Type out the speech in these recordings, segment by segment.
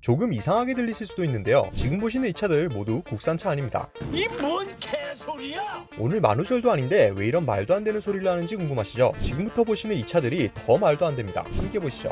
조금 이상하게 들리실 수도 있는데요, 지금 보시는 이 차들 모두 국산차 아닙니다. 이 뭔 개소리야! 오늘 만우절도 아닌데 왜 이런 말도 안 되는 소리를 하는지 궁금하시죠? 지금부터 보시는 이 차들이 더 말도 안 됩니다. 함께 보시죠.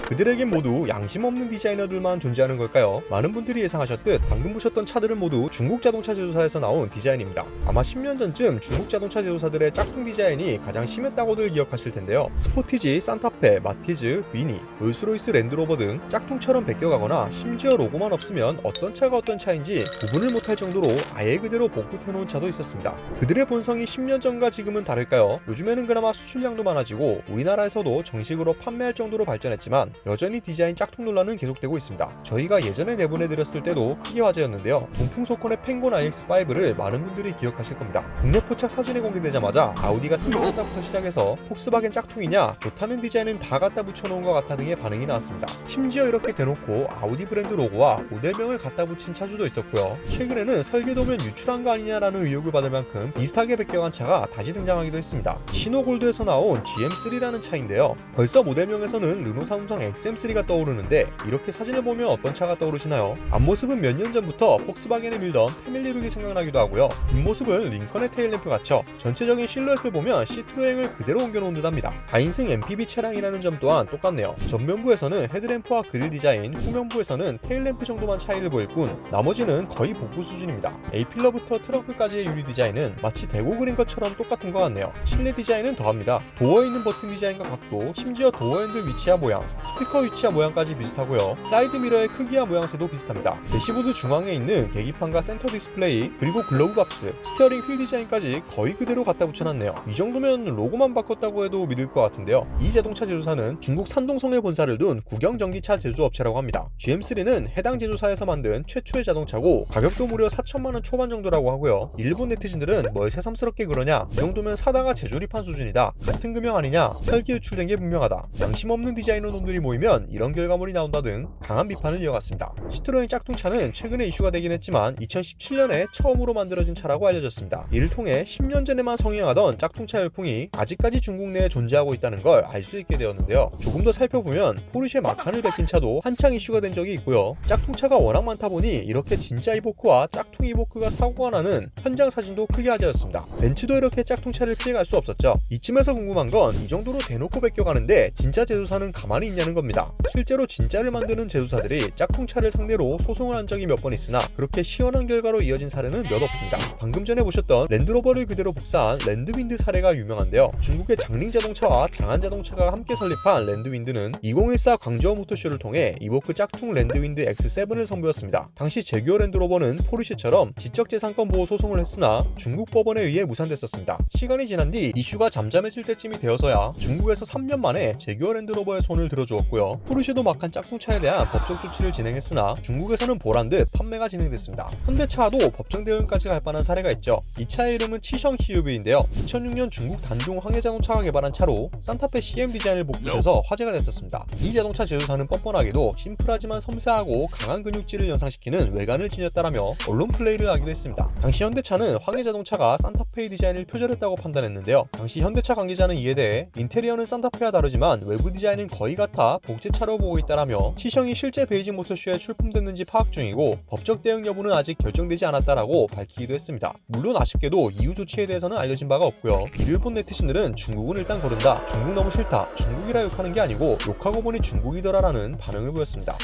그들에겐 모두 양심 없는 디자이너들만 존재하는 걸까요? 많은 분들이 예상하셨듯 방금 보셨던 차들은 모두 중국 자동차 제조사에서 나온 디자인입니다. 아마 10년 전쯤 중국 자동차 제조사들의 짝퉁 디자인이 가장 심했다고들 기억하실 텐데요. 스포티지, 산타페, 마티즈, 미니, 롤스로이스 랜드로버 등 짝퉁처럼 베껴가거나 심지어 로고만 없으면 어떤 차가 어떤 차인지 구분을 못할 정도로 아예 그대로 복붙해놓은 차도 있었습니다. 그들의 본성이 10년 전과 지금은 다를까요? 요즘에는 그나마 수출량도 많아지고 우리나라에서도 정식으로 판매할 정도로 발전했지만 여전히 디자인 짝퉁 논란은 계속되고 있습니다. 저희가 예전에 내보내드렸을 때도 크게 화제였는데요. 동풍소콘의 펜곤 iX5를 많은 분들이 기억하실 겁니다. 국내 포착 사진이 공개되자마자 아우디가 상징했다부터 시작해서 폭스바겐 짝퉁이냐, 좋다는 디자인은 다 갖다 붙여놓은 것 같아 등의 반응이 나왔습니다. 심지어 이렇게 대놓고 아우디 브랜드 로고와 모델명을 갖다 붙인 차주도 있었고요. 최근에는 설계도면 유출한 거 아니냐라는 의혹을 받을 만큼 비슷하게 베껴간 차가 다시 등장하기도 했습니다. 시노골드에서 나온 GM3라는 차인데요. 벌써 모델명에서는 르노 삼성 XM3가 떠오르는데 이렇게 사진을 보면 어떤 차가 떠오르시나요? 앞모습은 몇 년 전부터 폭스바겐에 밀던 패밀리룩이 생각나기도 하고요. 뒷모습은 링컨의 테일램프 같죠. 전체적인 실루엣을 보면 시트로행을 그대로 옮겨놓은 듯합니다. 다인승 MPV 차량이라는 점 또한 똑같네요. 전면부에서는 헤드램프와 그릴 디자인, 후면부에서는 테일램프 정도만 차이를 보일 뿐 나머지는 거의 복구 수준입니다. A필러부터 트렁크까지의 유리 디자인은 마치 대고 그린 것처럼 똑같은 것 같네요. 실내 디자인은 더합니다. 도어에 있는 버튼 디자인과 각도, 심지어 도어 핸들 위치와 모양, 스피커 위치와 모양까지 비슷하고요. 사이드 미러의 크기와 모양새도 비슷합니다. 대시보드 중앙에 있는 계기판과 센터 디스플레이, 그리고 글러브 박스, 스티어링 휠 디자인까지 거의 그대로 갖다 붙여놨네요. 이 정도면 로고만 바꿨다고 해도 믿을 것 같은데요. 이 자동차 제조사는 중국 산동성에 본사를 둔 국영 전기차 제조업체라고 합니다. GM3는 해당 제조사에서 만든 최초의 자동차고 가격도 무려 4천만원 초반 정도라고 하고요. 일본 네티즌들은 뭘 새삼스럽게 그러냐, 이 정도면 사다가 재조립한 수준이다, 같은 금형 아니냐, 설계 유출된 게 분명하다, 양심 없는 디자이너 놈들이 모이면 이런 결과물이 나온다 등 강한 비판을 이어갔습니다. 시트로행 짝퉁차는 최근에 이슈가 되긴 했지만 2017년에 처음으로 만들어진 차라고 알려졌습니다. 이를 통해 10년 전에만 성행하던 짝퉁차 열풍이 아직까지 중국 내에 존재하고 있다는 걸 알 수 있게 되었는데요. 조금 더 살펴보면 포르쉐 마칸을 베낀 차도 한창 이슈가 된 적이 있고요. 짝퉁차가 워낙 많다 보니 이렇게 진짜 이보크와 짝퉁 이보크가 사고가 나는 현장 사진도 크게 화제였습니다. 벤츠도 이렇게 짝퉁차를 피해갈 수 없었죠. 이쯤에서 궁금한 건 이 정도로 대놓고 베껴가는데 진짜 제조사는 가만히 있냐는 겁니다. 실제로 진짜를 만드는 제조사들이 짝퉁차를 상대로 소송을 한 적이 몇 번 있으나 그렇게 시원한 결과로 이어진 사례는 몇 없습니다. 방금 전에 보셨던 랜드로버를 그대로 복사한 랜드윈드 사례가 유명한데요. 중국의 장링 자동차와 장안 자동차가 함께 설립한 랜드윈드는 2014 광저우 모터쇼를 통해 이보크 짝퉁 랜드윈드 X7을 선보였습니다. 당시 제규어 랜드로버는 포르쉐처럼 지적재산권 보호 소송을 했으나 중국 법원에 의해 무산됐었습니다. 시간이 지난 뒤 이슈가 잠잠해질 때쯤이 되어서야 중국에서 3년 만에 제규어 랜드로버의 손을 들어주었고요. 포르쉐도 막한 짝퉁차에 대한 법적 조치를 진행했으나 중국에서는 보란듯 판매가 진행됐습니다. 현대차도 법정 대응까지 갈 뻔한 사례가 있죠. 이 차의 이름은 치성 CUV인데요. 2006년 중국 단종 황해자동차가 개발한 차로 산타페 CM 디자인을 복붙해서 화제가 됐었습니다. 이 자동차 제조사는 뻔뻔하게도 심플하지만 섬세하고 강한 근육질을 연상시키는 외관을 지녔다라며 언론 플레이를 하기도 했습니다. 당시 현대차는 황해자동차가 산타페의 디자인을 표절했다고 판단했는데요. 당시 현대차 관계자는 이에 대해 인테리어는 산타페와 다르지만 외부 디자인은 거의 같아 복제차로 보고 있다라며 치성이 실제 베이징 모터쇼에 출품됐는지 파악 중이고 법적 대응 여부는 아직 결정되지 않았다라고 밝히기도 했습니다. 물론 아쉽게도 이후 조치에 대해서는 알려진 바가 없고요. 일본 네티즌들은 중국은 일단 거른다, 중국 너무 싫다, 중국이라 욕하는 게 아니고 욕하고 보니 중국이더라라는 반응을 보였습니다.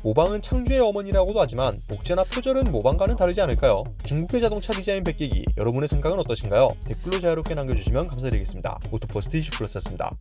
모방은 창조의 어머니라고도 하지만 복제나 표절은 모방과는 다르지 않을까요? 중국의 자동차 디자인 베끼기, 여러분의 생각은 어떠신가요? 댓글로 자유롭게 남겨주시면 감사드리겠습니다. 오토포스트 20+였습니다.